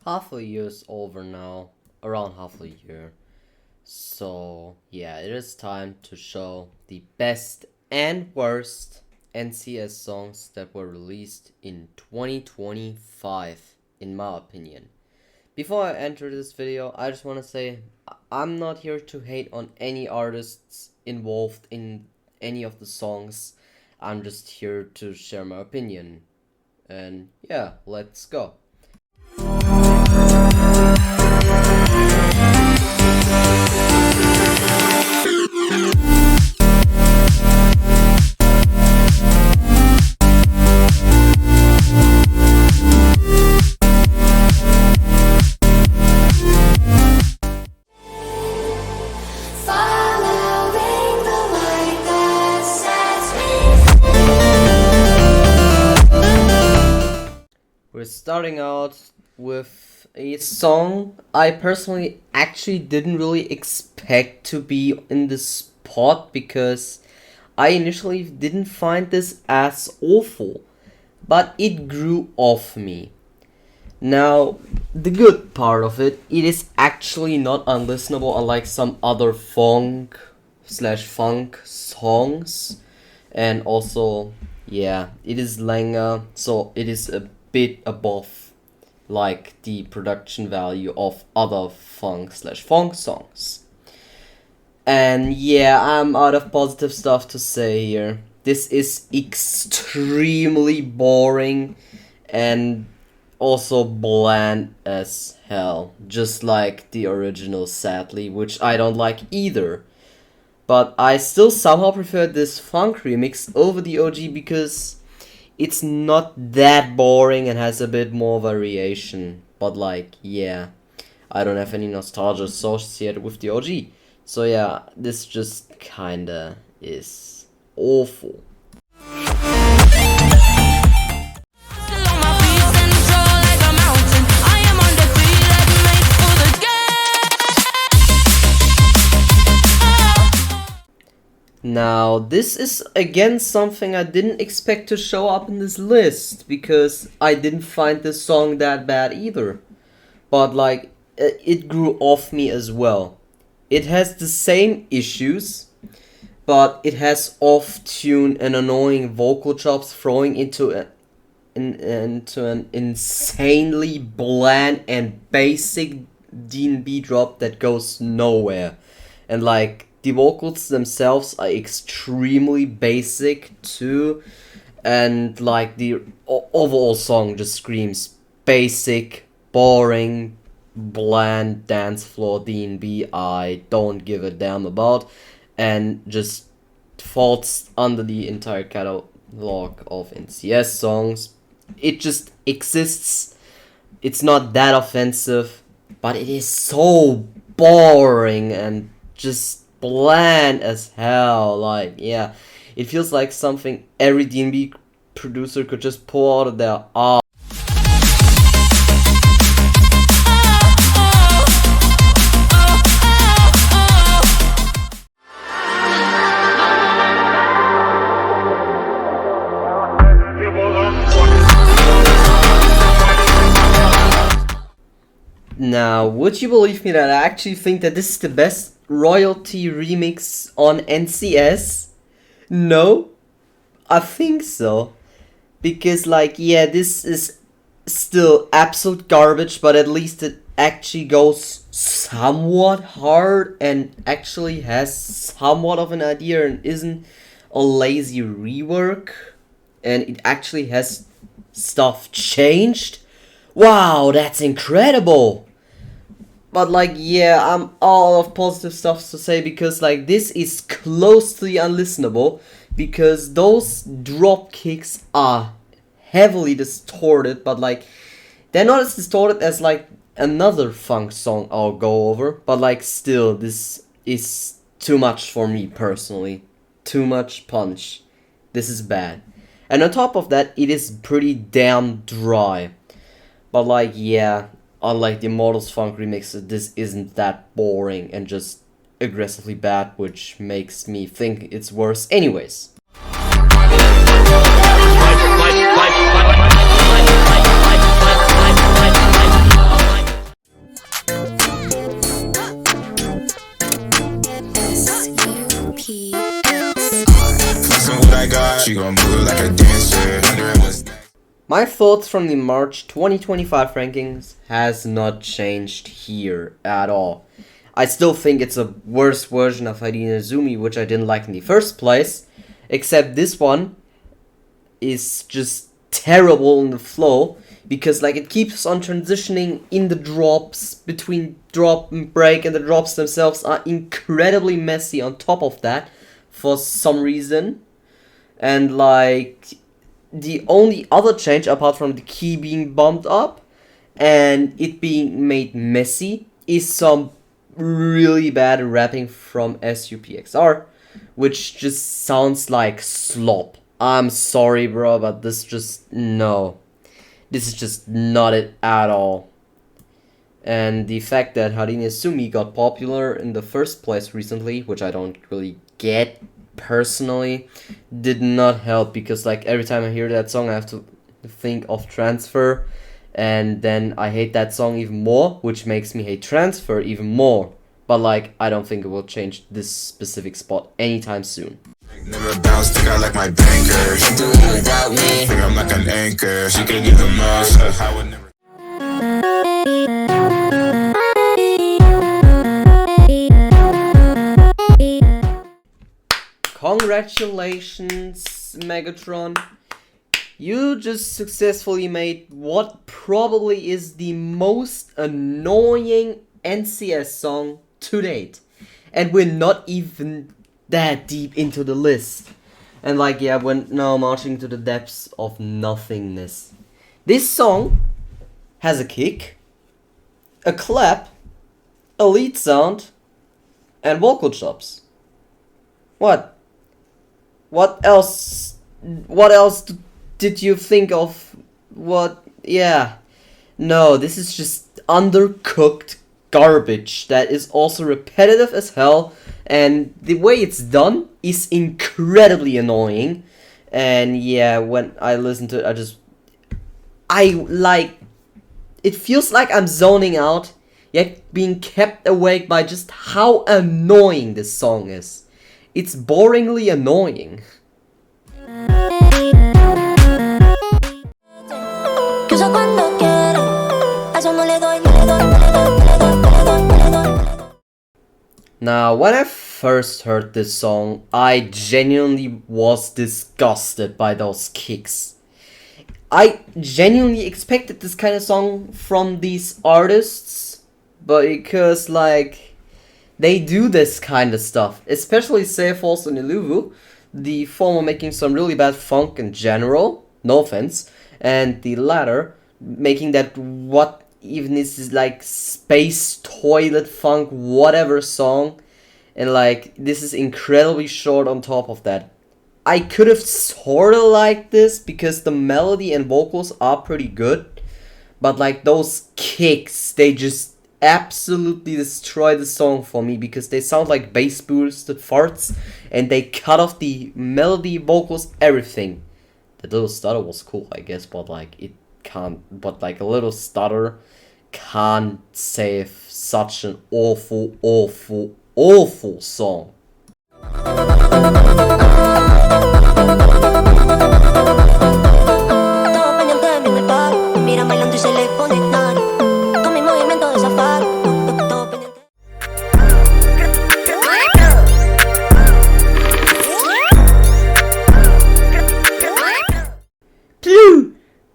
Half a year's over now, around half a year. So yeah, it is time to show the best and worst NCS songs that were released in 2025, in my opinion. Before I enter this video, I just want to say I'm not here to hate on any artists involved in any of the songs. I'm just here to share my opinion. And yeah, let's go. We're starting out with a song I personally actually didn't really expect to be in this spot because I initially didn't find this as awful, but it grew off me. Now, the good part of it is actually not unlistenable unlike some other funk songs, and also, yeah, it is Langer, so it is a bit above like the production value of other funk songs. And yeah, I'm out of positive stuff to say here. This is extremely boring and also bland as hell, just like the original, sadly, which I don't like either. But I still somehow prefer this funk remix over the OG because it's not that boring and has a bit more variation. But like, yeah, I don't have any nostalgia associated with the OG. So yeah, this just kinda is awful. Now, this is again something I didn't expect to show up in this list because I didn't find this song that bad either. But like, it grew off me as well. It has the same issues, but it has off-tune and annoying vocal chops throwing into an insanely bland and basic D&B drop that goes nowhere. And like, the vocals themselves are extremely basic too, and like the overall song just screams basic, boring, bland dance floor D&B I don't give a damn about, and just falls under the entire catalog of NCS songs. It just exists. It's not that offensive, but it is so boring and just bland as hell. Like, yeah, it feels like something every D&B producer could just pull out of their ass. Now, would you believe me that I actually think that this is the best royalty remix on NCS? No, I think so. Because like, yeah, this is still absolute garbage, but at least it actually goes somewhat hard and actually has somewhat of an idea and isn't a lazy rework. And it actually has stuff changed. Wow, that's incredible! But like, yeah, I'm all of positive stuff to say because like, this is close to the unlistenable because those drop kicks are heavily distorted, but like, they're not as distorted as like another funk song I'll go over, but like, still, this is too much for me personally. Too much punch. This is bad. And on top of that, it is pretty damn dry. But like, yeah, unlike the Immortals Funk remix, this isn't that boring and just aggressively bad, which makes me think it's worse anyways. gon' move it like a dancer. Wondering what's next. My thoughts from the March 2025 rankings has not changed here at all. I still think it's a worse version of Harini Zumi, which I didn't like in the first place, except this one is just terrible in the flow, because like it keeps on transitioning in the drops between drop and break, and the drops themselves are incredibly messy on top of that for some reason. And like the only other change apart from the key being bumped up and it being made messy is some really bad rapping from SUPXR, which just sounds like slop. I'm sorry, bro, but this just, no. This is just not it at all. And the fact that Harini Sumi got popular in the first place recently, which I don't really get personally, did not help, because like every time I hear that song I have to think of Transfer, and then I hate that song even more, which makes me hate Transfer even more. But like, I don't think it will change this specific spot anytime soon. Never bounce, think I like my banker. She do it without me. Think I'm like an anchor. She can give the most. I would never. Congratulations, Megatron. You just successfully made what probably is the most annoying NCS song to date. And we're not even that deep into the list. And like, yeah, we're now marching to the depths of nothingness. This song has a kick, a clap, a lead sound, and vocal chops. What? What else did you think of? What? Yeah. No, this is just undercooked garbage that is also repetitive as hell, and the way it's done is incredibly annoying. And yeah, when I listen to it, it feels like I'm zoning out, yet being kept awake by just how annoying this song is. It's boringly annoying. Now, when I first heard this song, I genuinely was disgusted by those kicks. I genuinely expected this kind of song from these artists, but because like they do this kind of stuff, especially Seifos and Iluvu, the former making some really bad funk in general, no offense, and the latter making that what even is like space toilet funk whatever song, and like this is incredibly short on top of that. I could have sorta liked this because the melody and vocals are pretty good, but like those kicks, they just absolutely destroy the song for me, because they sound like bass boosted farts and they cut off the melody, vocals, everything. The little stutter was cool, I guess, but like it can't, but like a little stutter can't save such an awful, awful, awful song.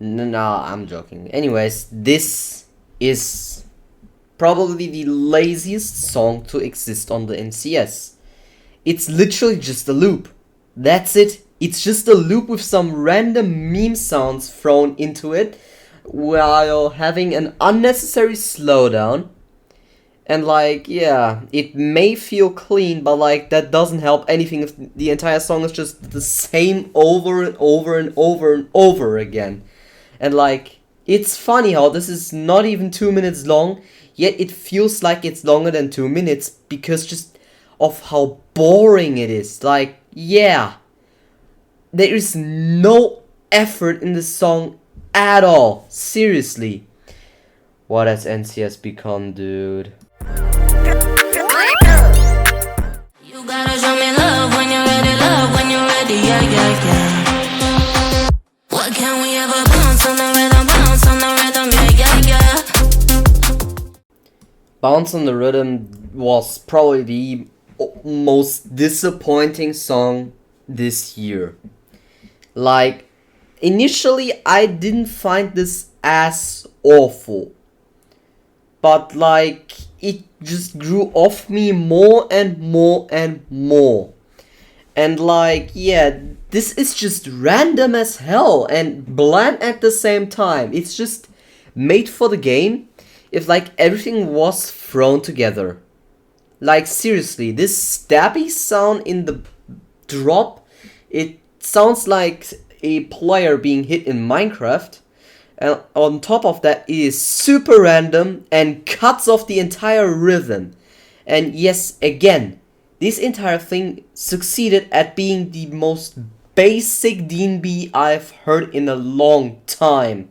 No, I'm joking. Anyways, this is probably the laziest song to exist on the NCS. It's literally just a loop. That's it. It's just a loop with some random meme sounds thrown into it while having an unnecessary slowdown. And like, yeah, it may feel clean, but like that doesn't help anything if the entire song is just the same over and over and over and over again. And like, it's funny how this is not even 2 minutes long, yet it feels like it's longer than 2 minutes because just of how boring it is. Like, yeah, there is no effort in the song at all. Seriously. What has NCS become, dude? You gotta show me love when you're ready, yeah, yeah, yeah. Bounce on the Rhythm was probably the most disappointing song this year. Like, initially, I didn't find this as awful, but like, it just grew off me more and more and more. And like, yeah, this is just random as hell and bland at the same time. It's just made for the game if like everything was thrown together. Like seriously, this stabby sound in the drop, it sounds like a player being hit in Minecraft. And on top of that, it is super random and cuts off the entire rhythm. And yes, again, this entire thing succeeded at being the most basic DNB I've heard in a long time.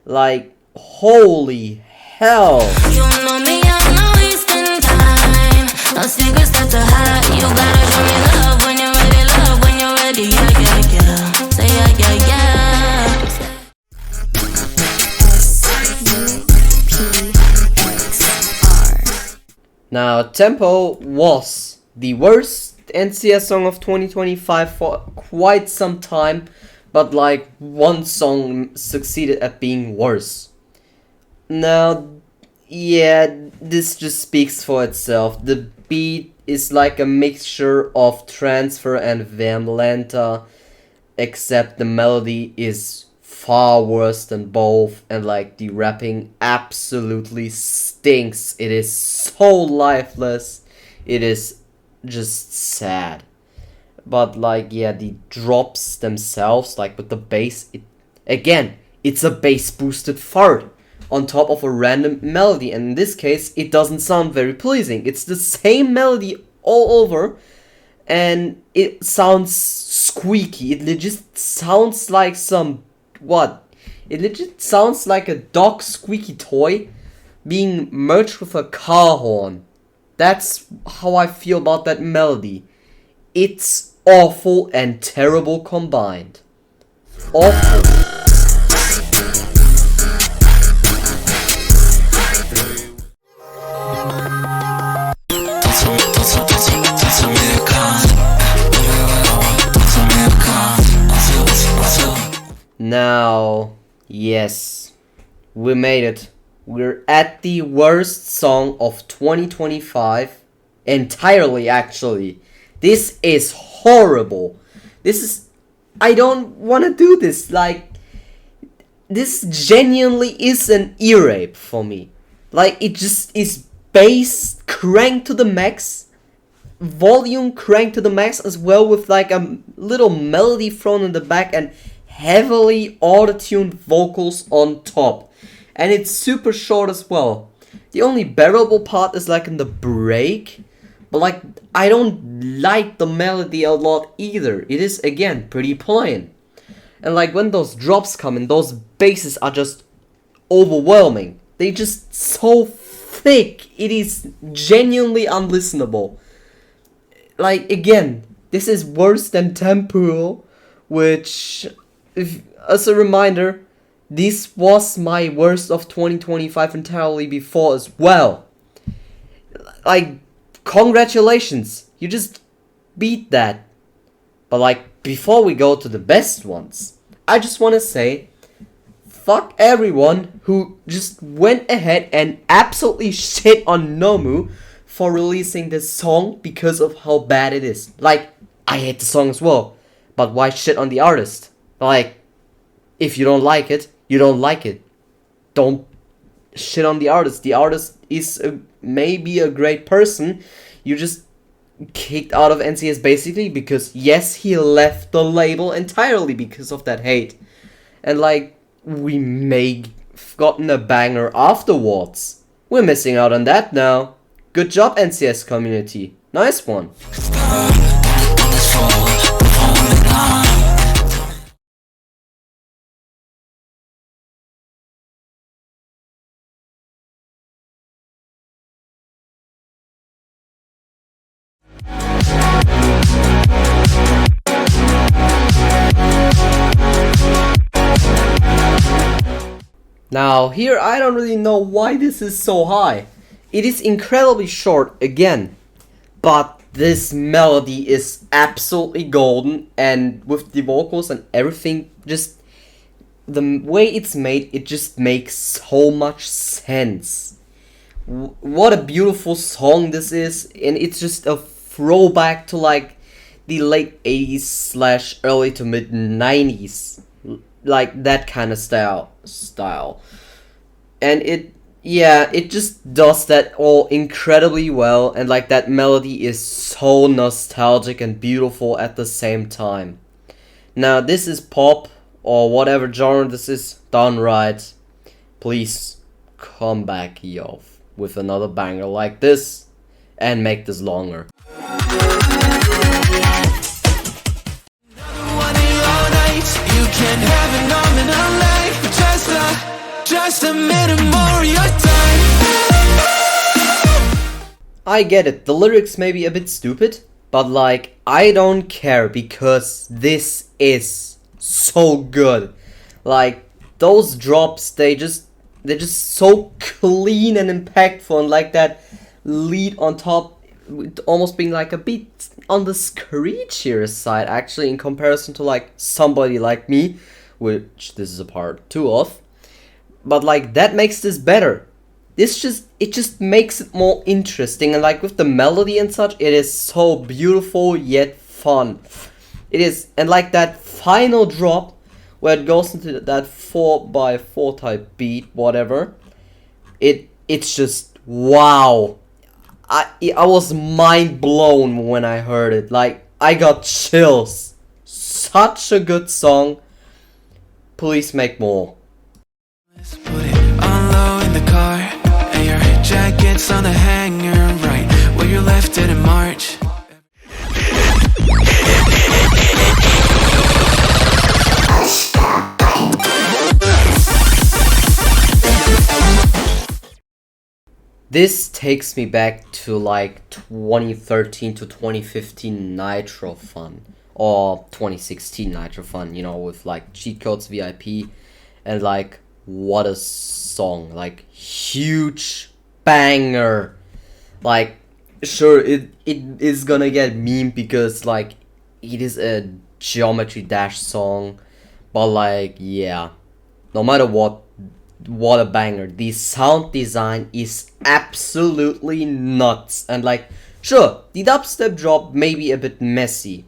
Like, holy hell. You know me, I'm not wasting time. No secrets that to hide. You gotta show me love when you're ready, love when you're ready. Yeah, yeah, yeah. Say yeah, yeah, yeah. Now, Tempo was the worst NCS song of 2025 for quite some time, but like one song succeeded at being worse. Now, yeah, this just speaks for itself. The beat is like a mixture of Transfer and Vermlanta, except the melody is far worse than both, and like the rapping absolutely stinks. It is so lifeless. It is just sad. But like, yeah, the drops themselves, like with the bass, it's a bass boosted fart on top of a random melody, and in this case it doesn't sound very pleasing. It's the same melody all over and it sounds squeaky. It legit sounds like it legit sounds like a dog squeaky toy being merged with a car horn. That's how I feel about that melody. It's awful and terrible combined. Awful. Now, yes, we made it. We're at the worst song of 2025. Entirely, actually. This is horrible. I don't want to do this. Like, this genuinely is an ear rape for me. Like, it just is bass cranked to the max, volume cranked to the max as well, with like a little melody thrown in the back and heavily auto-tuned vocals on top. And it's super short as well. The only bearable part is like in the break, but like I don't like the melody a lot either. It is again pretty plain. And like when those drops come in, those basses are just overwhelming. They just so thick. It is genuinely unlistenable. Like again, this is worse than Temporal, which, as a reminder, this was my worst of 2025 entirely before as well. Like, congratulations, you just beat that. But like, before we go to the best ones, I just want to say, fuck everyone who just went ahead and absolutely shit on Nomu for releasing this song because of how bad it is. Like, I hate the song as well, but why shit on the artist? Like, if you don't like it, you don't like it. Don't shit on the artist. The artist is maybe a great person. You just kicked out of NCS basically because, yes, he left the label entirely because of that hate. And like, we may have gotten a banger afterwards. We're missing out on that now. Good job, NCS community. Nice one. Now, here I don't really know why this is so high. it is incredibly short again, but this melody is absolutely golden, and with the vocals and everything, just the way it's made, it just makes so much sense. What a beautiful song this is, and it's just a throwback to like the late 80s slash early to mid 90s, like that kind of style. And it just does that all incredibly well, and like that melody is so nostalgic and beautiful at the same time. Now this is pop or whatever genre this is done right. Please come back yo with another banger like this and make this longer. I get it, the lyrics may be a bit stupid, but like, I don't care because this is so good. Like, those drops, they're just so clean and impactful, and like that lead on top almost being like a bit on the screechier side actually in comparison to like Somebody Like Me, which this is a part 2 of. But like that makes this better. It just makes it more interesting, and like with the melody and such, it is so beautiful yet fun. It is, and like that final drop where it goes into that 4x4 type beat, whatever. It's just wow. I was mind blown when I heard it. Like I got chills. Such a good song. Please make more. Let's put it on low in the car, and your jacket's on the hanger, right where you left it in March. This takes me back to like 2013 to 2015 Nitro Fun, or 2016 Nitro Fun, you know, with like Cheat Codes VIP, and like what a song, like huge banger. Like sure it is gonna get memed because like it is a Geometry Dash song, but like yeah, no matter what a banger. The sound design is absolutely nuts, and like sure the dubstep drop may be a bit messy,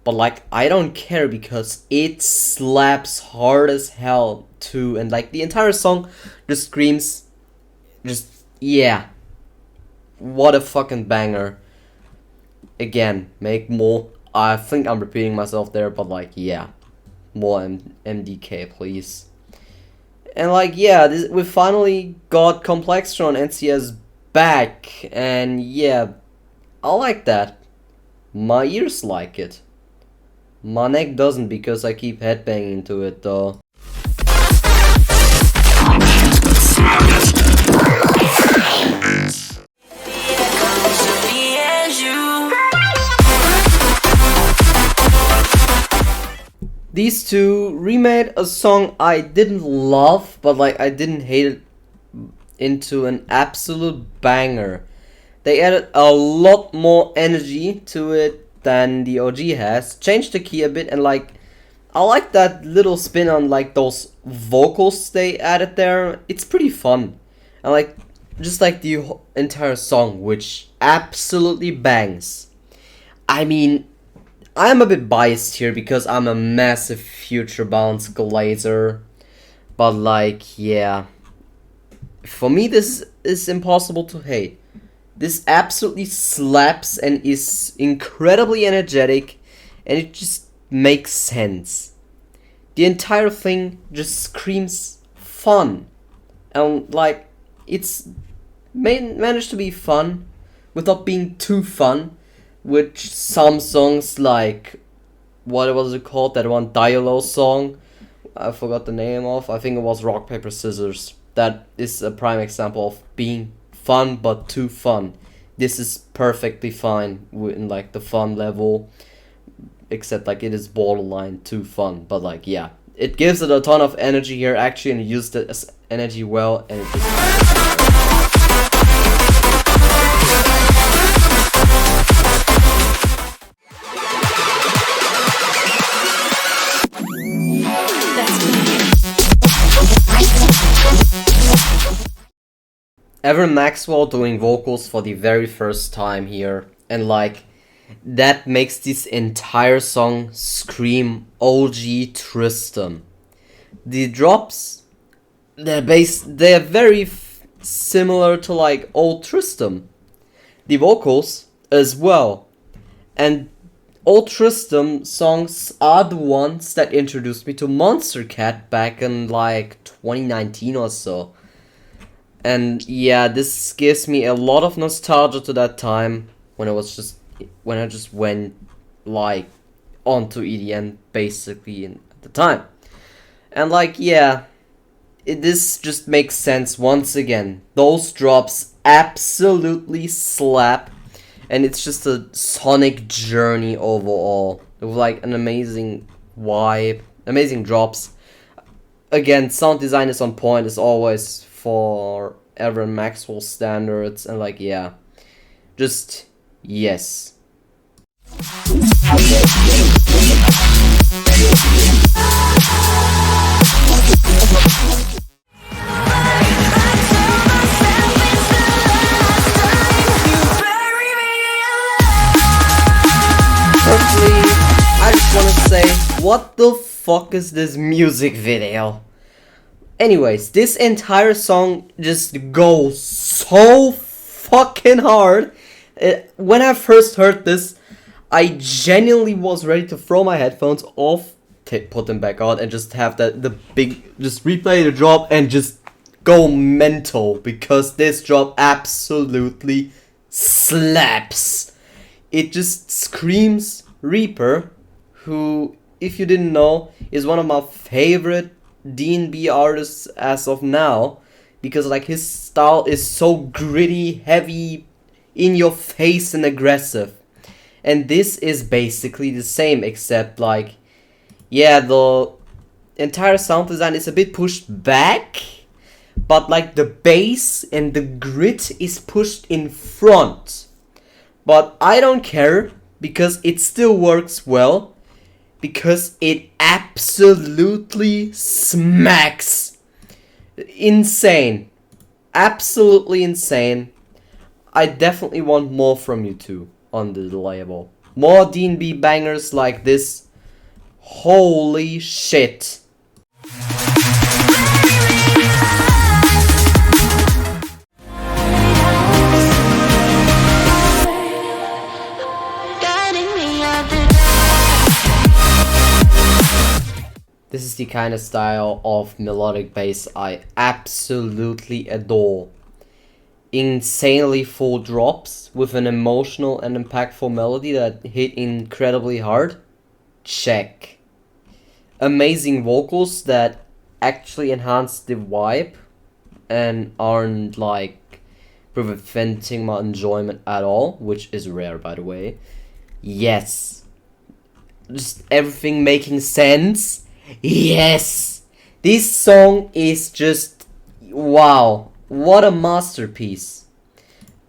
but like I don't care because it slaps hard as hell too, and like the entire song just screams, just yeah, what a fucking banger. Again, make more. I think I'm repeating myself there, but like yeah, more MDK please. And like yeah, we finally got Complextron NCS back, and yeah, I like that. My ears like it. My neck doesn't because I keep headbanging to it though. These two remade a song I didn't love, but like I didn't hate it, into an absolute banger. They added a lot more energy to it than the OG has, changed the key a bit, and like I like that little spin on like those vocals they added there. It's pretty fun, and like just like the entire song, which absolutely bangs. I mean, I'm a bit biased here because I'm a massive Future Bounce glazer, but like yeah, for me this is impossible to hate. This absolutely slaps and is incredibly energetic, and it just makes sense. The entire thing just screams fun, and like it's managed to be fun without being too fun. Which some songs like, what was it called, that one Dialo song, I forgot the name of, I think it was Rock Paper Scissors. That is a prime example of being fun but too fun. This is perfectly fine in like the fun level, except like it is borderline too fun, but like yeah, it gives it a ton of energy here actually, and it used it as energy well, and it just Evan Maxwell doing vocals for the very first time here, and like that makes this entire song scream OG Tristan. The drops, they're very similar to like old Tristan. The vocals as well, and old Tristan songs are the ones that introduced me to Monster Cat back in like 2019 or so. And yeah, this gives me a lot of nostalgia to that time when I just went like onto EDM basically at the time. And like yeah, this just makes sense once again. Those drops absolutely slap, and it's just a sonic journey overall. With like an amazing vibe, amazing drops. Again, sound design is on point as always for Evan Maxwell standards, and like yeah, just yes. Firstly, I just want to say, what the fuck is this music video? Anyways, this entire song just goes so fucking hard. When I first heard this, I genuinely was ready to throw my headphones off, put them back on, and just have just replay the drop and just go mental, because this drop absolutely slaps. It just screams Reaper, who, if you didn't know, is one of my favorite D&B artists as of now, because like his style is so gritty, heavy, in your face and aggressive. And this is basically the same, except like yeah, the entire sound design is a bit pushed back, but like the bass and the grit is pushed in front. But I don't care, because it still works well, because it absolutely smacks. Insane. Absolutely insane. I definitely want more from you two on the label. More D&B bangers like this. Holy shit. This is the kind of style of melodic bass I absolutely adore. Insanely full drops with an emotional and impactful melody that hit incredibly hard. Check. Amazing vocals that actually enhance the vibe and aren't like preventing my enjoyment at all, which is rare by the way. Yes. Just everything making sense. Yes! This song is just wow. What a masterpiece.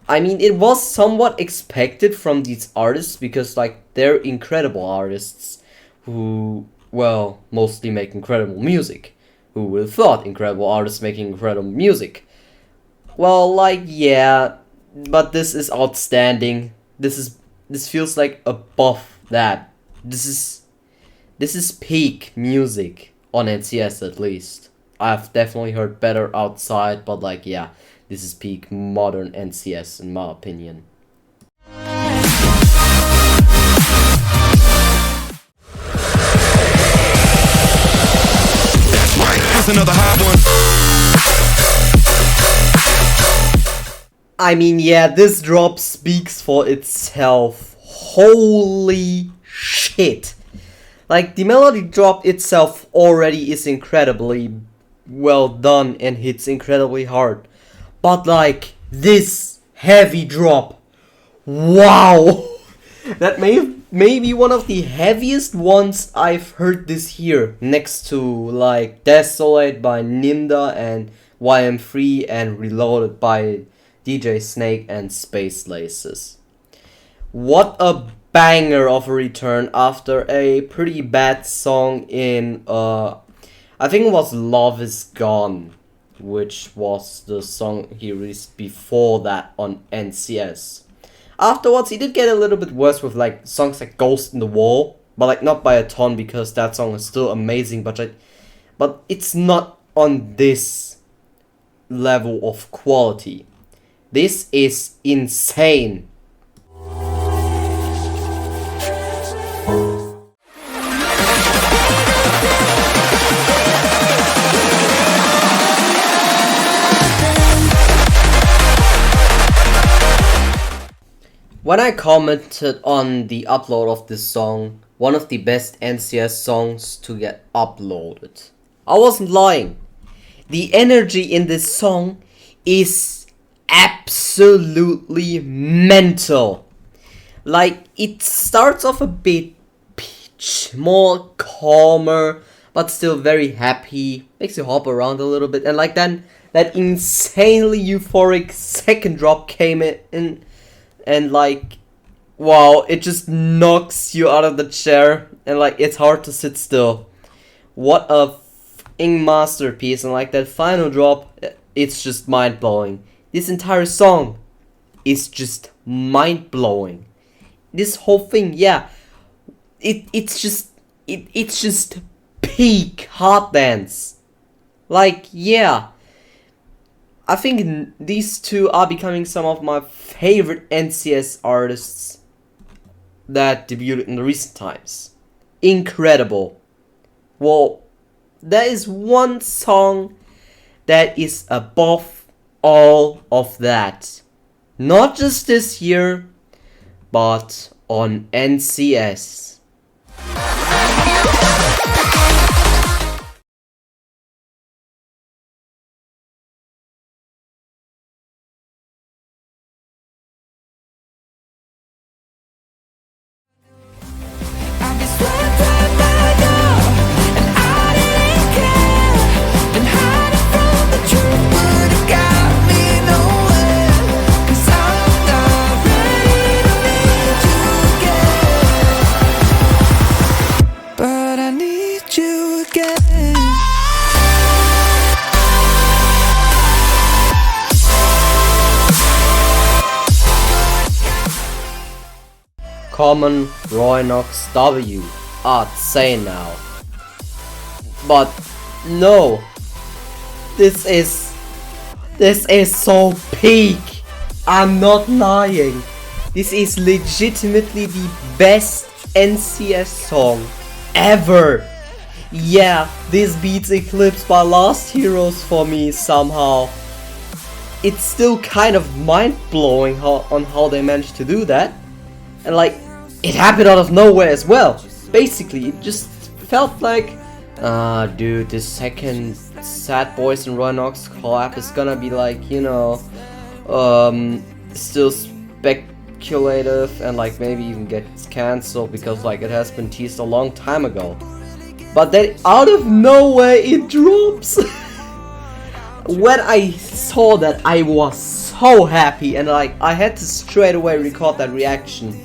I mean, it was somewhat expected from these artists, because like they're incredible artists who, well, mostly make incredible music. Who would have thought incredible artists making incredible music? Well, like yeah, but this is outstanding. This feels like above that. This is peak music on NCS at least. I've definitely heard better outside, but like yeah, this is peak modern NCS in my opinion. That's another hot one. I mean yeah, this drop speaks for itself. Holy shit. Like, the melody drop itself already is incredibly well done and hits incredibly hard. But like, this heavy drop, wow! That may be one of the heaviest ones I've heard this year, next to like Desolate by Nimda and YM3 and Reloaded by DJ Snake and Space Laces. What a banger of a return after a pretty bad song in I think it was Love Is Gone, which was the song he released before that on NCS. Afterwards, he did get a little bit worse with like songs like Ghost in the Wall, but like not by a ton because that song is still amazing, but it's not on this level of quality. This is insane. When I commented on the upload of this song, one of the best NCS songs to get uploaded, I wasn't lying. The energy in this song is absolutely mental. Like, it starts off a bit more calmer, but still very happy. Makes you hop around a little bit. And like then that insanely euphoric second drop came in. And like, wow, it just knocks you out of the chair. And like, it's hard to sit still. What a f***ing masterpiece. And like that final drop, it's just mind-blowing. This entire song is just mind-blowing. This whole thing, yeah, it's just peak hard dance. Like, yeah, I think these two are becoming some of my favorite NCS artists that debuted in the recent times. Incredible. Well, there is one song that is above all of that. Not just this year, but on NCS. I've been swept right by now, and I didn't care. Been hiding from the truth, but it got me nowhere. 'Cause I'm not ready to meet you again, but I need you again. Common, Roy Knox W, I'd say now. But no, this is so peak. I'm not lying. This is legitimately the best NCS song ever. Yeah, this beats Eclipse by Last Heroes for me somehow. It's still kind of mind-blowing how they managed to do that. And like, it happened out of nowhere as well. Basically, it just felt like, dude, this second Sad Boys and Roy Knox collab is gonna be like, you know, still speculative and like maybe even gets cancelled because like it has been teased a long time ago. But then out of nowhere it drops. When I saw that, I was so happy and like I had to straight away record that reaction.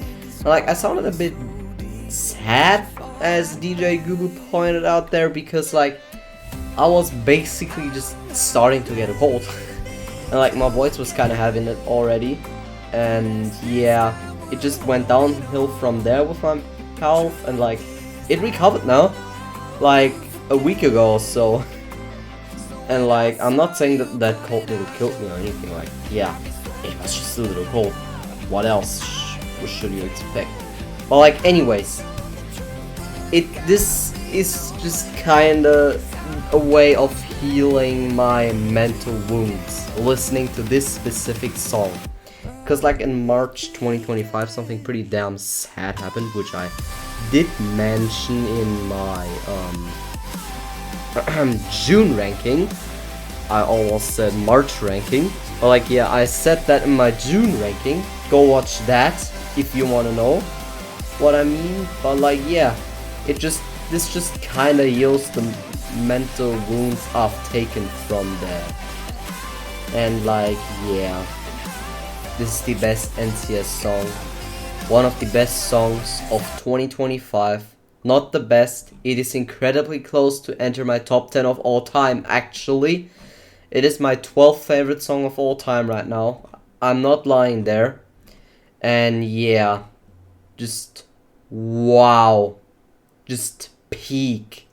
Like, I sounded a bit sad, as DJ Gubu pointed out there, because like I was basically just starting to get a cold. And like my voice was kind of having it already. And yeah, it just went downhill from there with my health, and like it recovered now, like a week ago or so. And like, I'm not saying that that cold little killed me or anything, like, yeah, it was just a little cold. What else should you expect? But like, anyways, this is just kinda a way of healing my mental wounds, listening to this specific song. Cause like in March 2025, something pretty damn sad happened, which I did mention in my June ranking. I almost said March ranking, but like, yeah, I said that in my June ranking. Go watch that if you want to know what I mean. But like, yeah, this just kind of heals the mental wounds I've taken from there. And like, yeah, this is the best NCS song, one of the best songs of 2025. Not the best, it is incredibly close to enter my top 10 of all time actually. It is my 12th favorite song of all time right now. I'm not lying there. And yeah, just wow. Just peak.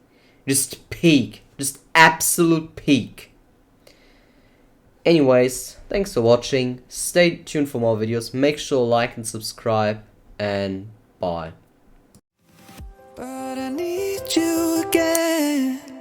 Just peak. Just absolute peak. Anyways, thanks for watching. Stay tuned for more videos. Make sure to like and subscribe. And bye. But I need you again.